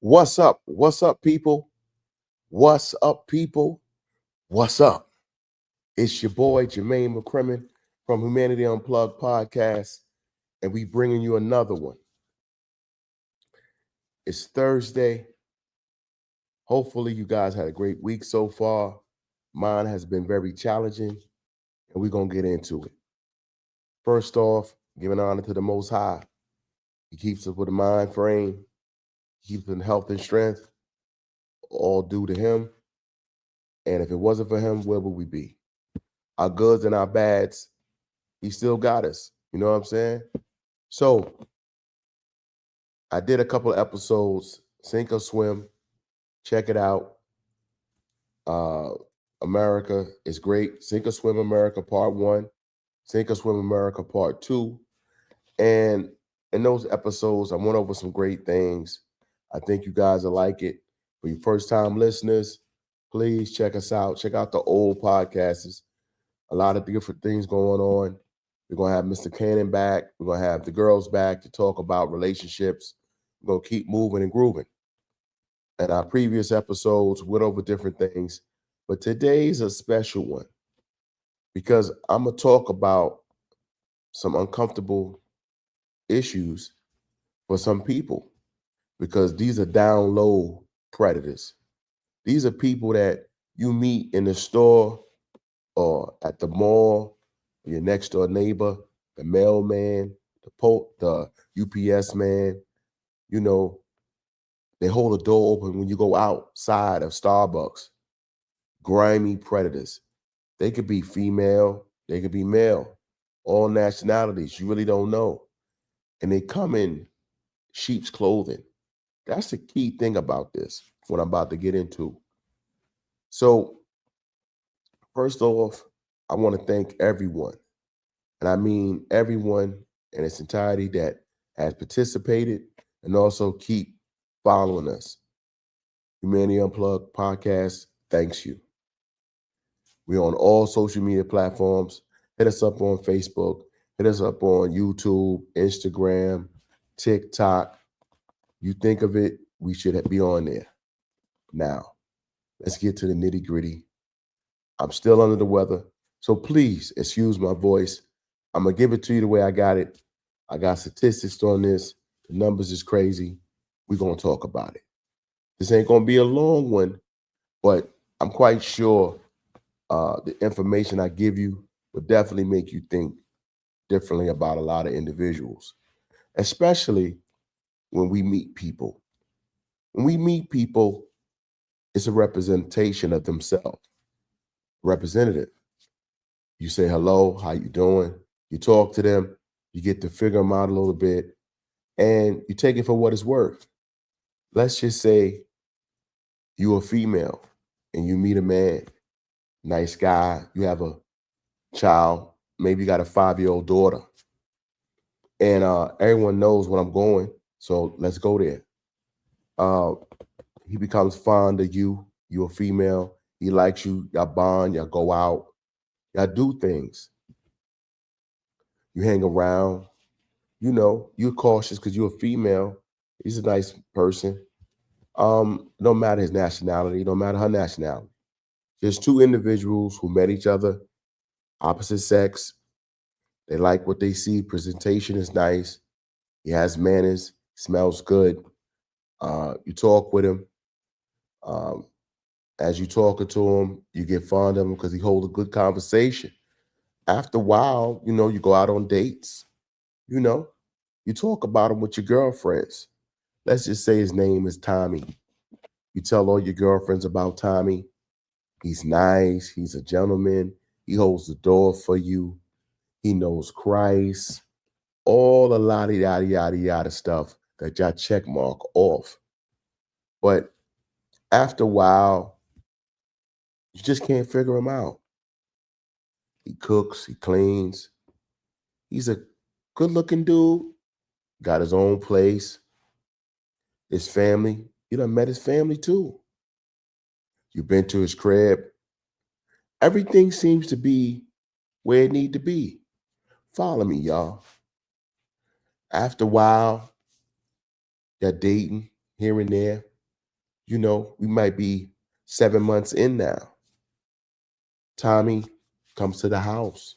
What's up? What's up, people? What's up, people? What's up? It's your boy Jermaine McCrimmon from Humanity Unplugged podcast, and we bringing you another one. It's Thursday. Hopefully, you guys had a great week so far. Mine has been very challenging, and we're gonna get into it. First off, giving honor to the Most High. He keeps us with a mind frame. He keeps us in health and strength, all due to Him. And if it wasn't for Him, where would we be? Our goods and our bads, He still got us. You know what I'm saying? So I did a couple of episodes, Sink or Swim. Check it out. America is great. Sink or Swim America Part 1, Sink or Swim America Part 2. And in those episodes, I went over some great things. I think you guys will like it. For you first-time listeners, please check us out. Check out the old podcasts. A lot of different things going on. We're going to have Mr. Cannon back. We're going to have the girls back to talk about relationships. We're going to keep moving and grooving. And our previous episodes went over different things. But today's a special one because I'm going to talk about some uncomfortable issues for some people because these are down low predators. These are people that you meet in the store or at the mall, your next door neighbor, the mailman, the UPS man. You know, they hold the door open when you go outside of Starbucks. Grimy predators. They could be female, they could be male, all nationalities. You really don't know. And they come in sheep's clothing. That's the key thing about this, what I'm about to get into. So, first off, I want to thank everyone. And I mean everyone in its entirety that has participated and also keep following us. Humanity Unplugged podcast thanks you. We're on all social media platforms. Hit us up on Facebook. Hit us up on YouTube, Instagram, TikTok. You think of it, we should be on there. Now, let's get to the nitty gritty. I'm still under the weather, so please excuse my voice. I'm going to give it to you the way I got it. I got statistics on this. The numbers is crazy. We're going to talk about it. This ain't going to be a long one, but I'm quite sure the information I give you will definitely make you think differently about a lot of individuals, especially when we meet people. When we meet people, it's a representation of themselves. Representative. You say hello, how you doing? You talk to them, you get to figure them out a little bit, and you take it for what it's worth. Let's just say you're a female and you meet a man, nice guy, you have a child, maybe you got a 5-year-old daughter, and everyone knows what I'm going, so let's go there. He becomes fond of you, you're a female, he likes you, y'all bond, y'all go out, y'all do things. You hang around, you know, you're cautious because you're a female. He's a nice person. No matter his nationality, no matter her nationality. Just two individuals who met each other, opposite sex. They like what they see. Presentation is nice. He has manners. Smells good. You talk with him. As you talking to him, you get fond of him because he holds a good conversation. After a while, you know, you go out on dates. You know, you talk about him with your girlfriends. Let's just say his name is Tommy. You tell all your girlfriends about Tommy. He's nice. He's a gentleman. He holds the door for you. He knows Christ. All the yada, yada, yada stuff that y'all check mark off. But after a while, you just can't figure him out. He cooks. He cleans. He's a good-looking dude. Got his own place. His family. You done met his family too. You've been to his crib. Everything seems to be where it need to be. Follow me, y'all. After a while, you're dating here and there. We might be 7 months in now. Tommy comes to the house.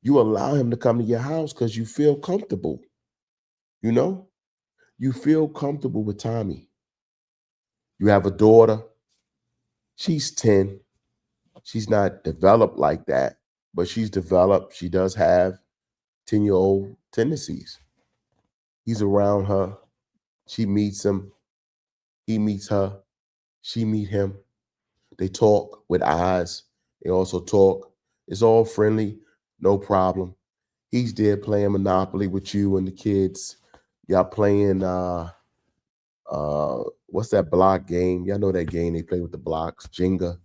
You allow him to come to your house because you feel comfortable. You know, you feel comfortable with Tommy. You have a daughter. She's 10. She's not developed like that, but she's developed. She does have 10-year-old tendencies. He's around her. She meets him. He meets her. She meet him. They talk with eyes. They also talk. It's all friendly, no problem. He's there playing Monopoly with you and the kids. Y'all playing what's that block game? Y'all know that game they play with the blocks, Jenga.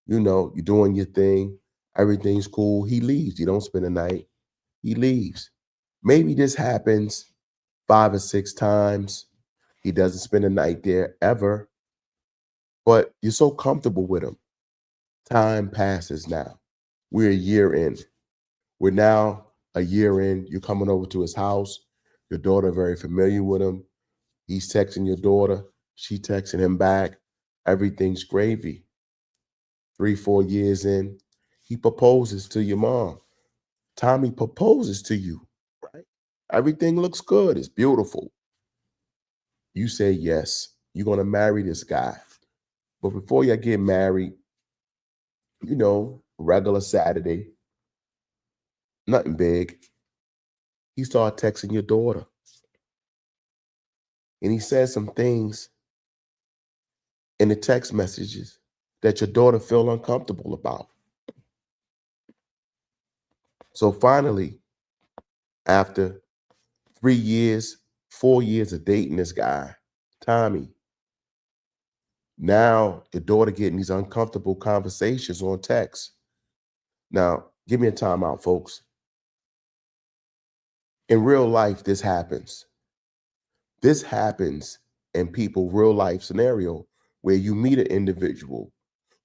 You're doing your thing. Everything's cool. He leaves. You don't spend the night. He leaves. Maybe this happens 5 or 6 times. He doesn't spend the night there ever, but you're so comfortable with him. Time passes now. We're a year in. We're now a year in. You're coming over to his house. Your daughter very familiar with him. He's texting your daughter. She texting him back. Everything's gravy. 3, 4 years in, he proposes to your mom. Tommy proposes to you, right? Everything looks good. It's beautiful. You say yes. You're going to marry this guy. But before you get married, regular Saturday, nothing big. He started texting your daughter. And he said some things in the text messages that your daughter feel uncomfortable about. So finally, after 3 years, 4 years of dating this guy, Tommy, now your daughter getting these uncomfortable conversations on text. Now, give me a timeout, folks. In real life, this happens. This happens in people real life scenario where you meet an individual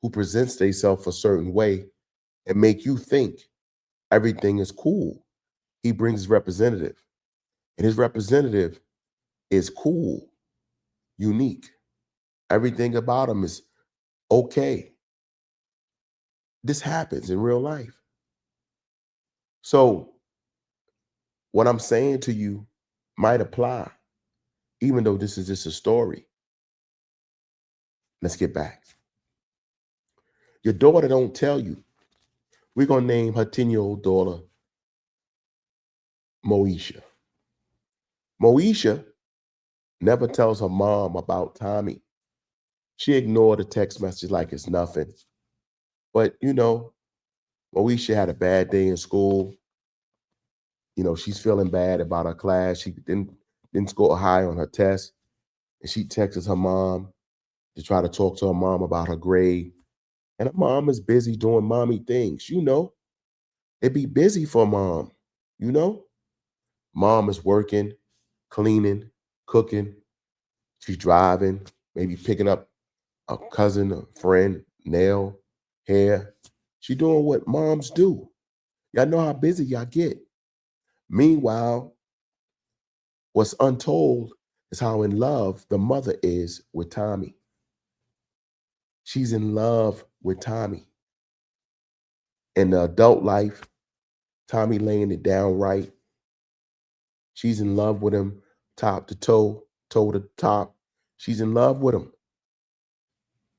who presents themselves a certain way and make you think everything is cool. He brings his representative, and his representative is cool, unique. Everything about him is okay. This happens in real life. So what I'm saying to you might apply, even though this is just a story. Let's get back. Your daughter don't tell you. We're going to name her 10-year-old daughter Moesha. Moesha never tells her mom about Tommy. She ignored the text message like it's nothing. But, Moesha had a bad day in school. She's feeling bad about her class. She didn't score high on her test. And she texts her mom to try to talk to her mom about her grade. And her mom is busy doing mommy things. It be busy for mom. You know, Mom is working, cleaning, cooking. She's driving, maybe picking up a cousin, a friend, nail, hair. She doing what moms do. Y'all know how busy y'all get. Meanwhile, what's untold is how in love the mother is with Tommy. She's in love with Tommy. In the adult life, Tommy laying it down right. She's in love with him top to toe, toe to top. She's in love with him.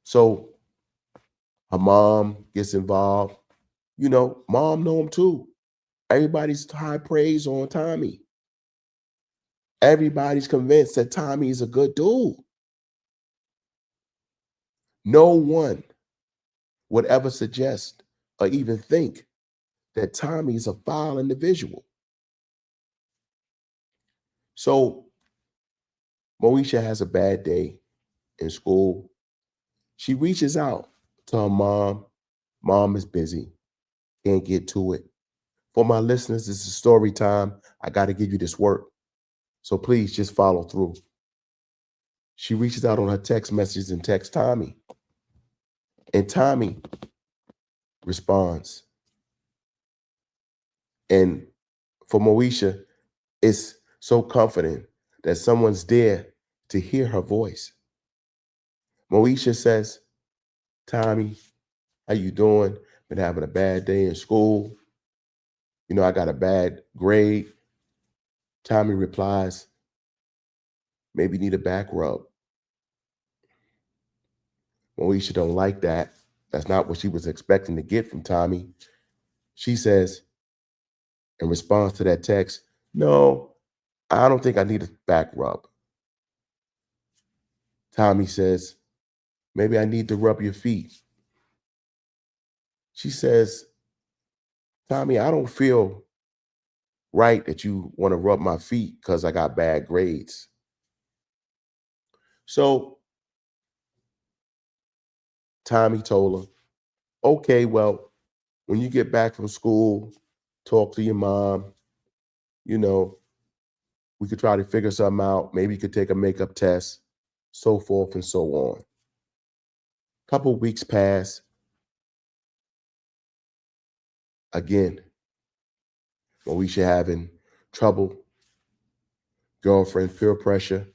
So her mom gets involved. Mom know him too. Everybody's high praise on Tommy. Everybody's convinced that Tommy is a good dude. No one would ever suggest or even think that Tommy is a foul individual. So Moesha has a bad day in school. She reaches out to her mom. Mom is busy. Can't get to it. For my listeners, this is story time. I got to give you this work. So please just follow through. She reaches out on her text messages and texts Tommy. And Tommy responds. And for Moesha, it's so comforting that someone's there to hear her voice. Moesha says, Tommy, how you doing? Been having a bad day in school. I got a bad grade. Tommy replies, maybe need a back rub. Moesha don't like that. That's not what she was expecting to get from Tommy. She says, in response to that text, no, I don't think I need a back rub. Tommy says, maybe I need to rub your feet. She says, Tommy, I don't feel right that you want to rub my feet because I got bad grades. So Tommy told her, okay, well, when you get back from school, talk to your mom. You know, we could try to figure something out. Maybe you could take a makeup test, so forth and so on. Couple weeks pass. Again, Moesha having trouble, girlfriend peer pressure.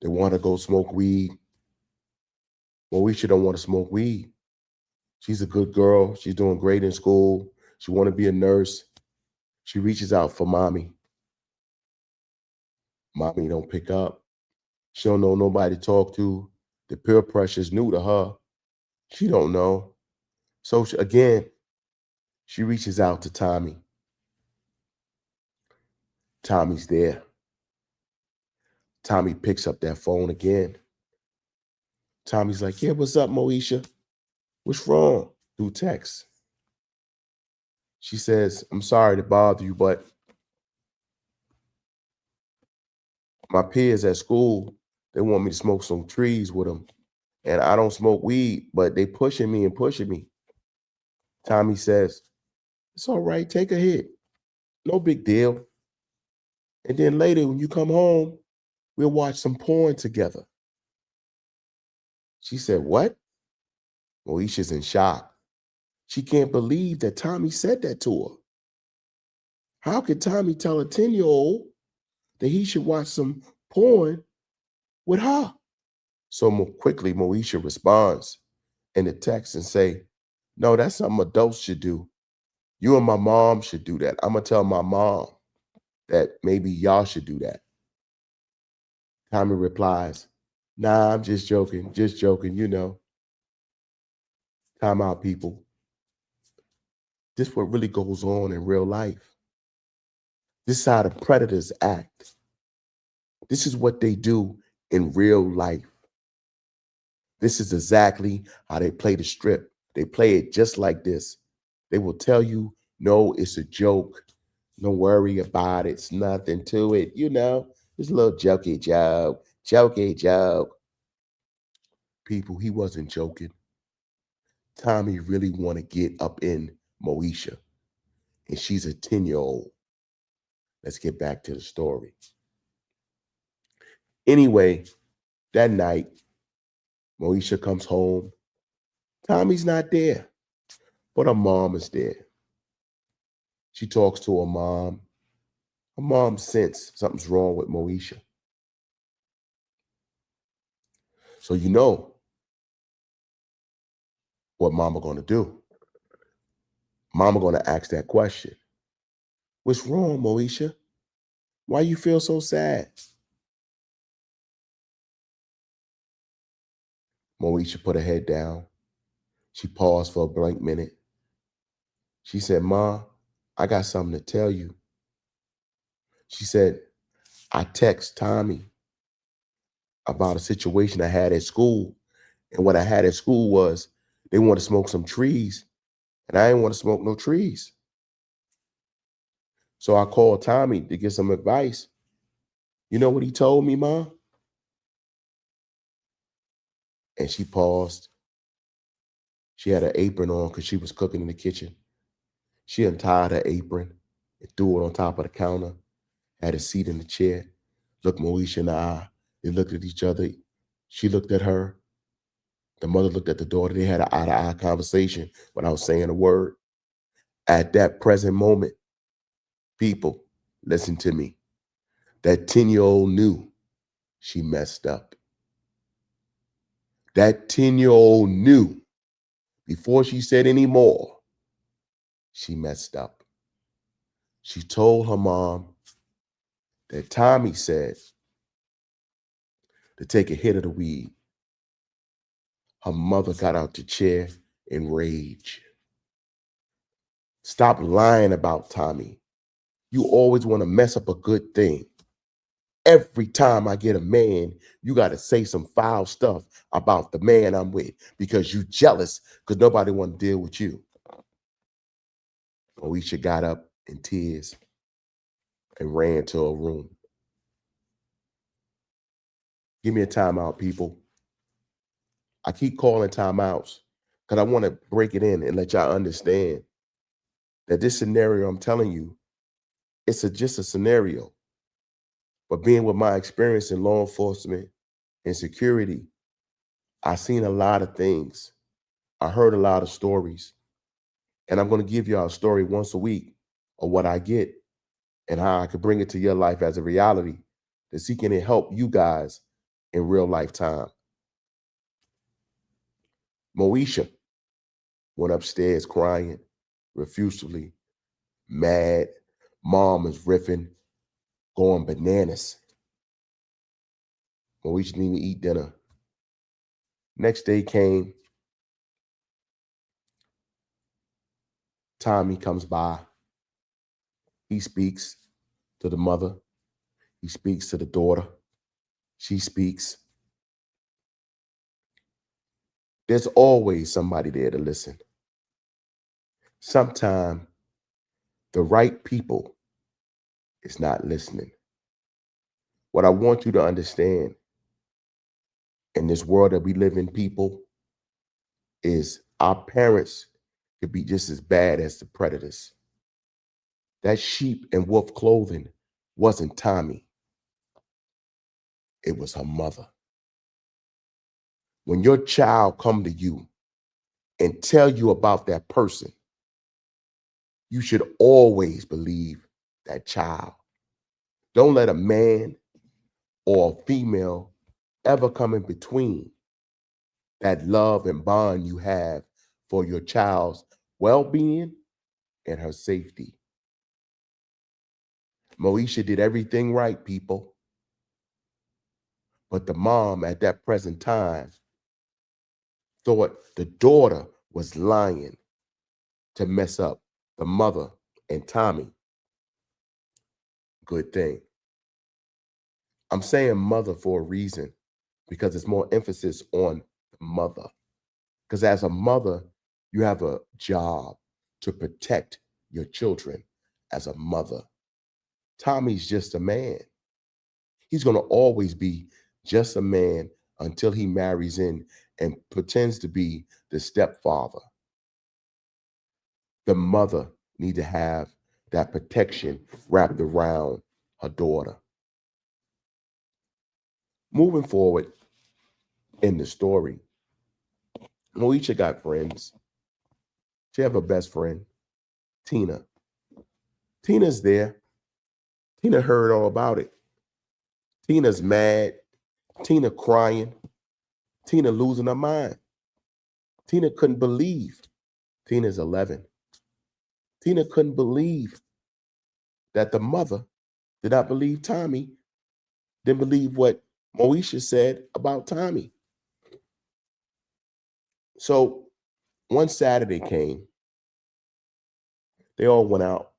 They want to go smoke weed. Moesha don't want to smoke weed. She's a good girl. She's doing great in school. She want to be a nurse. She reaches out for mommy. Mommy don't pick up. She don't know nobody to talk to. The peer pressure is new to her. She don't know. So again, she reaches out to Tommy. Tommy's there. Tommy picks up that phone again. Tommy's like, yeah, what's up, Moesha? What's wrong? Through text. She says, I'm sorry to bother you, but my peers at school, they want me to smoke some trees with them. And I don't smoke weed, but they pushing me and pushing me. Tommy says, it's all right, take a hit. No big deal. And then later when you come home, we'll watch some porn together. She said, what? Moesha's in shock. She can't believe that Tommy said that to her. How could Tommy tell a 10-year-old that he should watch some porn with her? So quickly, Moesha responds in the text and say, no, that's something adults should do. You and my mom should do that. I'm going to tell my mom that maybe y'all should do that. Tommy replies, nah, I'm just joking, Time out, people. This is what really goes on in real life. This is how the predators act. This is what they do in real life. This is exactly how they play the strip. They play it just like this. They will tell you, no, it's a joke. Don't worry about it. It's nothing to it. It's a little jokey joke. People, he wasn't joking. Tommy really want to get up in Moesha, and she's a 10-year-old. Let's get back to the story. Anyway, that night, Moesha comes home. Tommy's not there, but her mom is there. She talks to her mom. Her mom senses something's wrong with Moesha. So you know what mama gonna do. Mama gonna ask that question. What's wrong, Moesha? Why you feel so sad? Moesha put her head down. She paused for a blank minute. She said, Ma, I got something to tell you. She said, I text Tommy about a situation I had at school. And what I had at school was they want to smoke some trees. And I didn't want to smoke no trees. So I called Tommy to get some advice. You know what he told me, Ma? And she paused. She had her apron on because she was cooking in the kitchen. She untied her apron and threw it on top of the counter, had a seat in the chair, looked Moesha in the eye. They looked at each other. She looked at her. The mother looked at the daughter. They had an eye-to-eye conversation without saying a word. At that present moment, people, listen to me. That 10-year-old knew she messed up. That 10-year-old knew before she said any more, she messed up. She told her mom that Tommy said to take a hit of the weed. Her mother got out the chair in rage. Stop lying about Tommy. You always want to mess up a good thing. Every time I get a man, you got to say some foul stuff about the man I'm with because you jealous because nobody want to deal with you. Moesha got up in tears and ran to her room. Give me a timeout, people. I keep calling timeouts because I want to break it in and let y'all understand that this scenario I'm telling you, it's just a scenario. But being with my experience in law enforcement and security, I've seen a lot of things. I heard a lot of stories. And I'm going to give y'all a story once a week of what I get and how I can bring it to your life as a reality to see can it help you guys in real life time. Moesha went upstairs crying, profusely, mad. Mom is riffing, going bananas. Moesha didn't even eat dinner. Next day came. Tommy comes by. He speaks to the mother. He speaks to the daughter. She speaks. There's always somebody there to listen. Sometimes the right people is not listening. What I want you to understand in this world that we live in, people, is our parents could be just as bad as the predators. That sheep and wolf clothing wasn't Tommy. It was her mother. When your child come to you and tell you about that person, you should always believe that child. Don't let a man or a female ever come in between that love and bond you have for your child's well-being and her safety. Moesha did everything right, people. But the mom at that present time thought the daughter was lying to mess up the mother and Tommy. Good thing. I'm saying mother for a reason because it's more emphasis on the mother. Because as a mother, you have a job to protect your children as a mother. Tommy's just a man. He's going to always be just a man until he marries in and pretends to be the stepfather. The mother need to have that protection wrapped around her daughter. Moving forward in the story, Moesha got friends. She have a best friend, Tina. Tina's there. Tina heard all about it. Tina's mad. Tina crying. Tina losing her mind. Tina couldn't believe. Tina's 11. Tina couldn't believe that the mother did not believe Tommy, didn't believe what Moesha said about Tommy. So one Saturday came. They all went out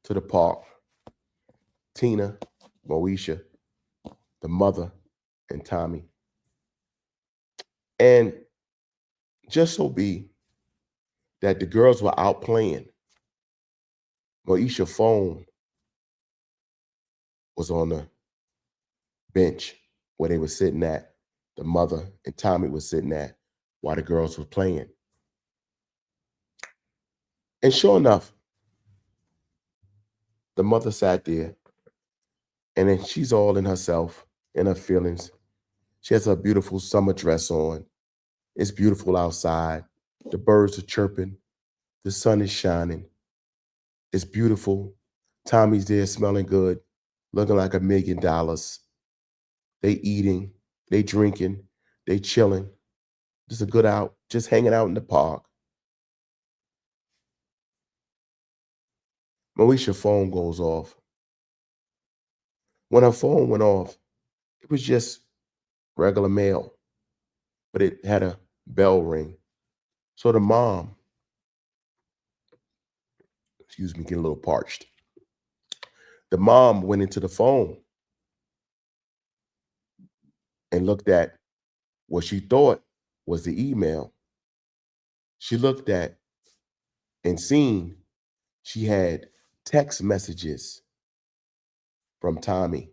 to the park. Tina, Moesha, the mother, and Tommy. And just so be that the girls were out playing. Moesha's phone was on the bench where they were sitting at. The mother and Tommy was sitting at while the girls were playing. And sure enough, the mother sat there and then she's all in herself, in her feelings. She has a beautiful summer dress on. It's beautiful outside. The birds are chirping. The sun is shining. It's beautiful. Tommy's there smelling good, looking like $1 million. They eating, they drinking. They chilling. Just a good out, just hanging out in the park. Moesha's phone goes off. When her phone went off, it was just regular mail, but it had a bell ring. So the mom, excuse me, getting a little parched. The mom went into the phone and looked at what she thought was the email. She looked at and seen she had text messages from Tommy.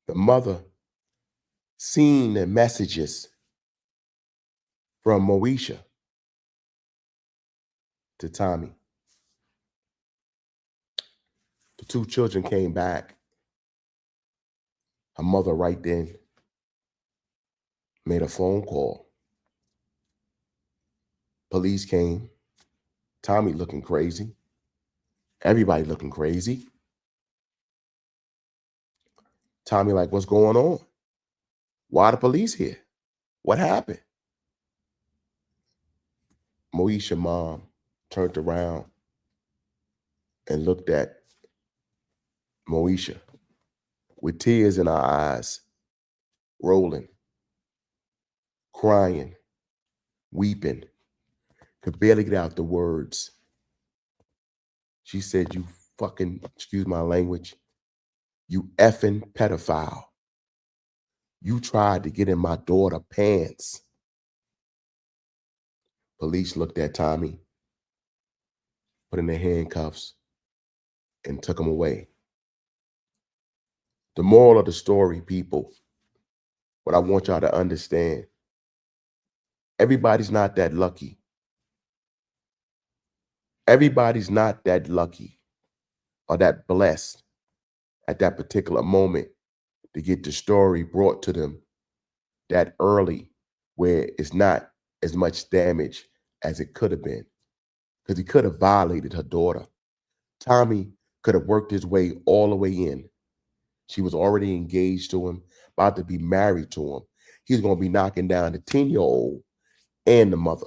The mother seen the messages from Moesha to Tommy. The two children came back. Her mother right then made a phone call. Police came. Tommy looking crazy. Everybody looking crazy. Tommy like, what's going on? Why the police here? What happened? Moesha's mom turned around and looked at Moesha with tears in her eyes, rolling, crying, weeping, could barely get out the words. She said, you fucking, excuse my language, you effing pedophile. You tried to get in my daughter's pants. Police looked at Tommy, put in the handcuffs, and took him away. The moral of the story, people, what I want y'all to understand, everybody's not that lucky. Everybody's not that lucky or that blessed at that particular moment to get the story brought to them that early, where it's not as much damage as it could have been, because he could have violated her daughter. Tommy could have worked his way all the way in. She was already engaged to him, about to be married to him. He's going to be knocking down the 10-year-old and the mother.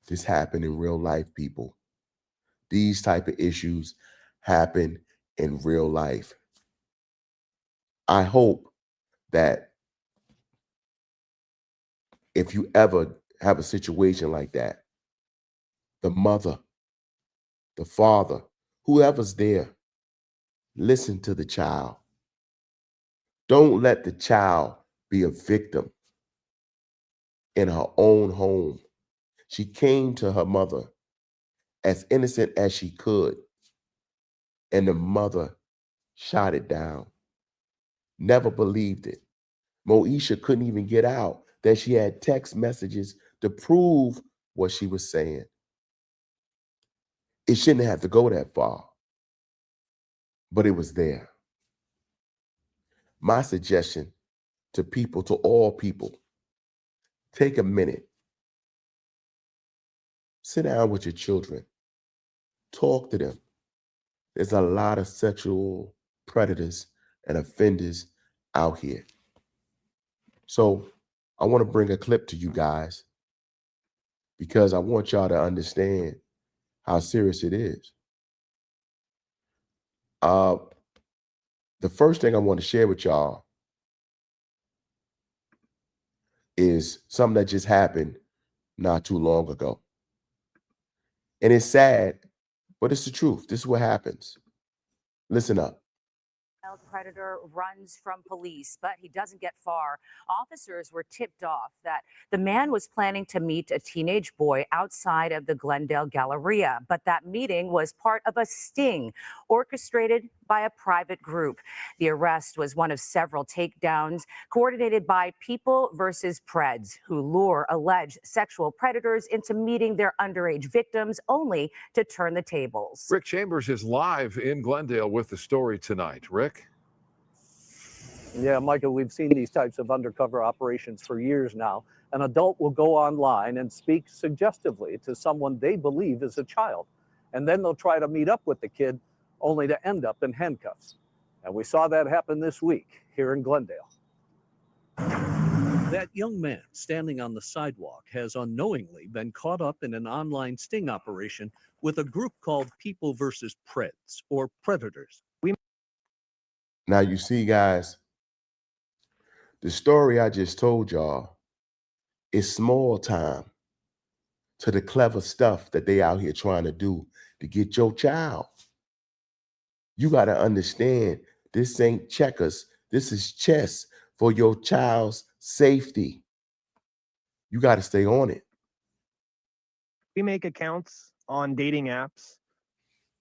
This happened in real life, people. These type of issues happen in real life. I hope that if you ever have a situation like that, the mother, the father, whoever's there, listen to the child. Don't let the child be a victim in her own home. She came to her mother as innocent as she could, and the mother shot it down. Never believed it. Moesha couldn't even get out that she had text messages to prove what she was saying. It shouldn't have to go that far, but it was there. My suggestion to people, to all people, take a minute, sit down with your children, talk to them. There's a lot of sexual predators and offenders out here. So I want to bring a clip to you guys because I want y'all to understand how serious it is. The first thing I want to share with y'all is something that just happened not too long ago. And it's sad, but it's the truth. This is what happens. Listen up. Predator runs from police, but he doesn't get far. Officers were tipped off that the man was planning to meet a teenage boy outside of the Glendale Galleria, but that meeting was part of a sting orchestrated by a private group. The arrest was one of several takedowns coordinated by People versus Preds, who lure alleged sexual predators into meeting their underage victims only to turn the tables. Rick Chambers is live in Glendale with the story tonight. Rick? Yeah, Michael, we've seen these types of undercover operations for years now. An adult will go online and speak suggestively to someone they believe is a child. And then they'll try to meet up with the kid only to end up in handcuffs. And we saw that happen this week here in Glendale. That young man standing on the sidewalk has unknowingly been caught up in an online sting operation with a group called People versus Preds, or Predators. Now you see, guys, the story I just told y'all is small time to the clever stuff that they out here trying to do to get your child. You got to understand, this ain't checkers. This is chess for your child's safety. You got to stay on it. We make accounts on dating apps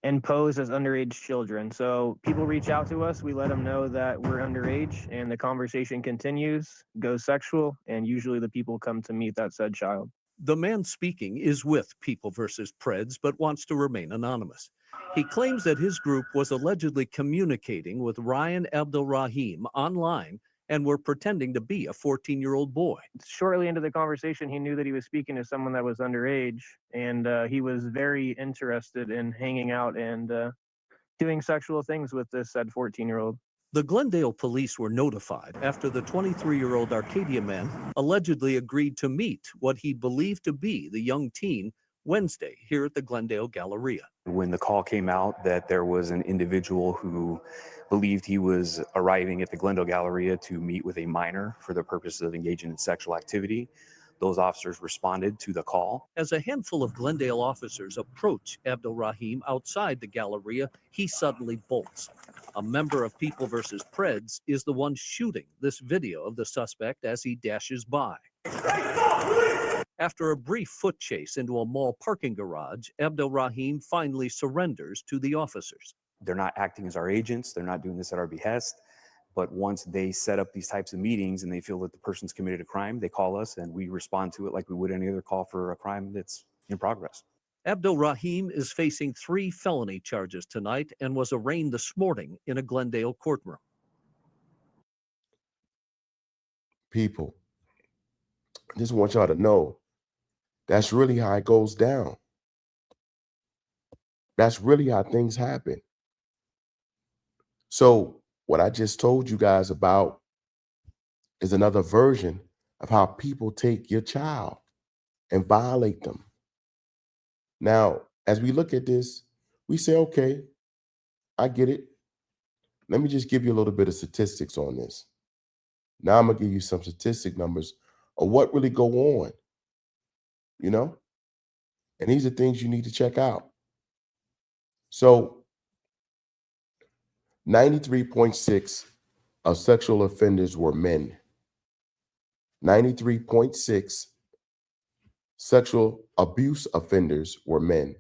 and pose as underage children. So people reach out to us, we let them know that we're underage, and the conversation continues, goes sexual, and usually the people come to meet that said child. The man speaking is with People versus Preds, but wants to remain anonymous. He claims that his group was allegedly communicating with Ryan Abdulrahim online and were pretending to be a 14-year-old boy. Shortly into the conversation, he knew that he was speaking to someone that was underage, and he was very interested in hanging out and doing sexual things with this said 14-year-old. The Glendale police were notified after the 23-year-old Arcadia man allegedly agreed to meet what he believed to be the young teen Wednesday here at the Glendale Galleria. When the call came out that there was an individual who believed he was arriving at the Glendale Galleria to meet with a minor for the purpose of engaging in sexual activity, those officers responded to the call. As a handful of Glendale officers approach Abdulrahim outside the Galleria, he suddenly bolts. A member of People versus Preds is the one shooting this video of the suspect as he dashes by. After a brief foot chase into a mall parking garage, Abdulrahim finally surrenders to the officers. They're not acting as our agents. They're not doing this at our behest. But once they set up these types of meetings and they feel that the person's committed a crime, they call us and we respond to it like we would any other call for a crime that's in progress. Abdulrahim is facing 3 felony charges tonight and was arraigned this morning in a Glendale courtroom. People, I just want y'all to know that's really how it goes down. That's really how things happen. So what I just told you guys about is another version of how people take your child and violate them. Now, as we look at this, we say, okay, I get it. Let me just give you a little bit of statistics on this. Now I'm gonna give you some statistic numbers of what really go on, you know? And these are things you need to check out. So 93.6 of sexual offenders were men. 93.6 sexual abuse offenders were men.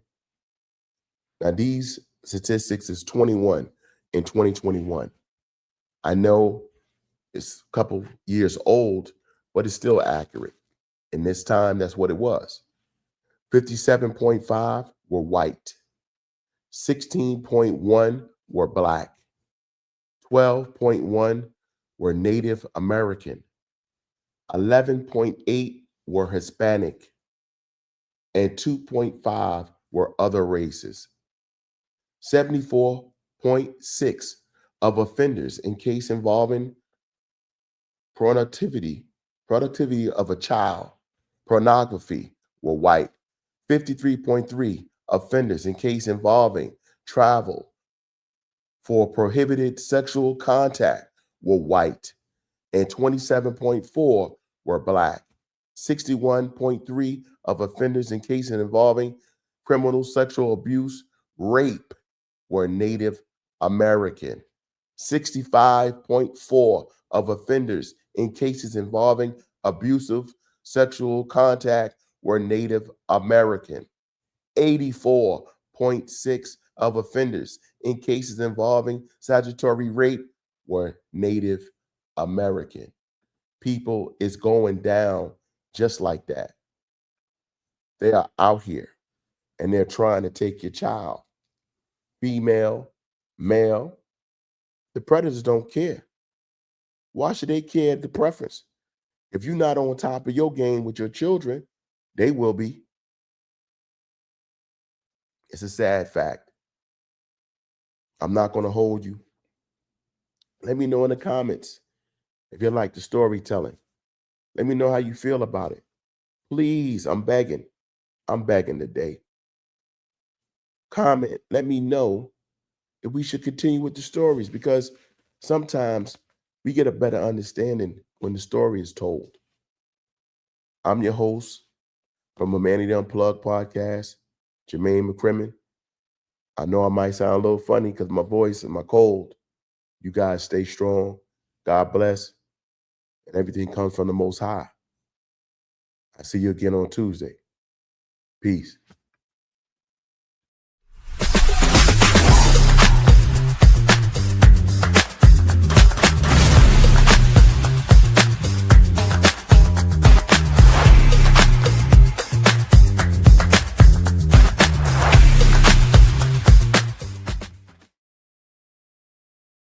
Now these statistics is 21 in 2021. I know it's a couple years old, but it's still accurate. In this time, that's what it was. 57.5 were white. 16.1 were black. 12.1 were Native American. 11.8 were Hispanic. And 2.5 were other races. 74.6 of offenders in case involving productivity of a child, pornography, were white. 53.3 offenders in case involving travel for prohibited sexual contact were white, and 27.4 were black. 61.3 of offenders in cases involving criminal sexual abuse, rape, were Native American. 65.4 of offenders in cases involving abusive sexual contact were Native American. 84.6 of offenders in cases involving statutory rape were Native American. People is going down just like that. They are out here and they're trying to take your child. Female, male, the predators don't care. Why should they care the preference? If you're not on top of your game with your children, they will be. It's a sad fact. I'm not going to hold you. Let me know in the comments if you like the storytelling. Let me know how you feel about it. Please, I'm begging. I'm begging today. Comment, let me know if we should continue with the stories, because sometimes we get a better understanding when the story is told. I'm your host from Humanity Unplugged podcast, Jermaine McCrimmon. I know I might sound a little funny because my voice and my cold. You guys stay strong. God bless. And everything comes from the Most High. I see you again on Tuesday. Peace.